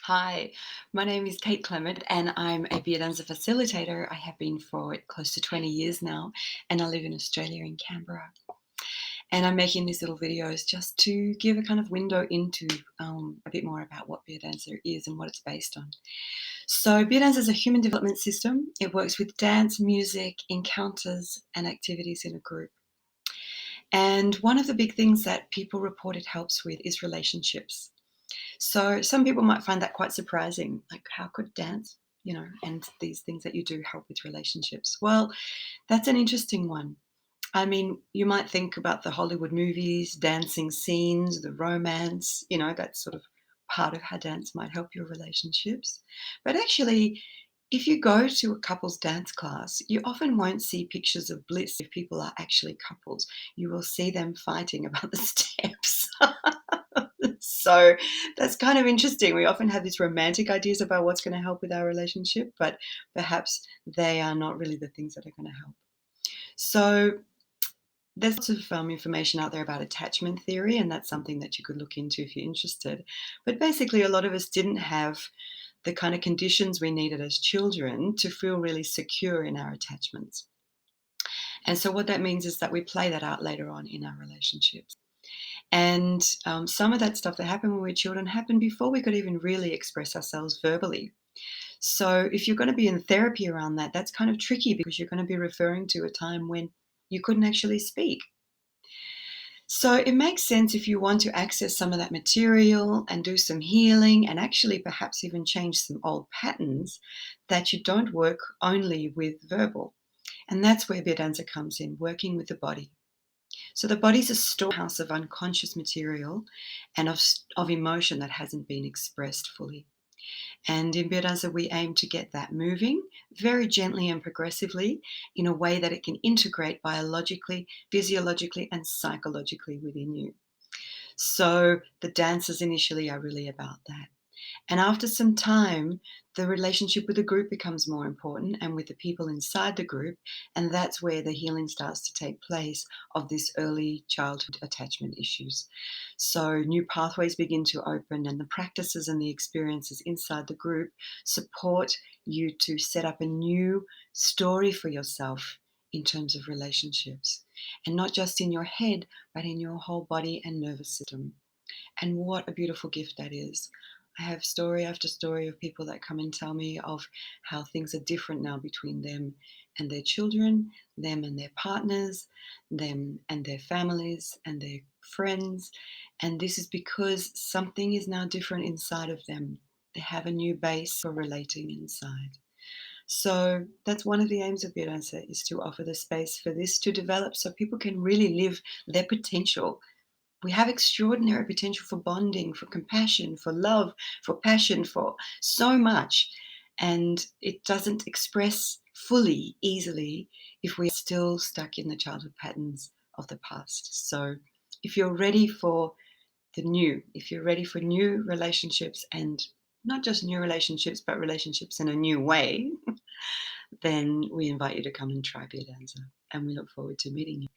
Hi, my name is Kate Clement and I'm a Biodanza facilitator. I have been for close to 20 years now, and I live in Australia in Canberra. And I'm making these little videos just to give a kind of window into a bit more about what Biodanza is and what it's based on. So Biodanza is a human development system. It works with dance, music, encounters, and activities in a group. And one of the big things that people report it helps with is relationships. So some people might find that quite surprising. Like, how could dance, and these things that you do help with relationships? Well, that's an interesting one. I mean, you might think about the Hollywood movies, dancing scenes, the romance, that's sort of part of how dance might help your relationships. But actually, if you go to a couples dance class, you often won't see pictures of bliss if people are actually couples. You will see them fighting about the steps. So that's kind of interesting. We often have these romantic ideas about what's going to help with our relationship, but perhaps they are not really the things that are going to help. So there's lots of information out there about attachment theory, and that's something that you could look into if you're interested. But basically, a lot of us didn't have the kind of conditions we needed as children to feel really secure in our attachments. And so, what that means is that we play that out later on in our relationships. And some of that stuff that happened when we were children happened before we could even really express ourselves verbally. So, if you're going to be in therapy around that, that's kind of tricky because you're going to be referring to a time when you couldn't actually speak. So it makes sense if you want to access some of that material and do some healing and actually perhaps even change some old patterns that you don't work only with verbal. And that's where Biodanza comes in, working with the body. So the body's a storehouse of unconscious material and of emotion that hasn't been expressed fully. And in Biodanza, we aim to get that moving very gently and progressively in a way that it can integrate biologically, physiologically, and psychologically within you. So the dances initially are really about that. And after some time, the relationship with the group becomes more important and with the people inside the group. And that's where the healing starts to take place of this early childhood attachment issues. So new pathways begin to open, and the practices and the experiences inside the group support you to set up a new story for yourself in terms of relationships. And not just in your head, but in your whole body and nervous system. And what a beautiful gift that is. I have story after story of people that come and tell me of how things are different now between them and their children, them and their partners, them and their families and their friends. And this is because something is now different inside of them. They have a new base for relating inside. So that's one of the aims of Biodanza, is to offer the space for this to develop so people can really live their potential. We have extraordinary potential for bonding, for compassion, for love, for passion, for so much. And it doesn't express fully, easily, if we're still stuck in the childhood patterns of the past. So if you're ready for the new, if you're ready for new relationships, and not just new relationships, but relationships in a new way, then we invite you to come and try Biodanza. And we look forward to meeting you.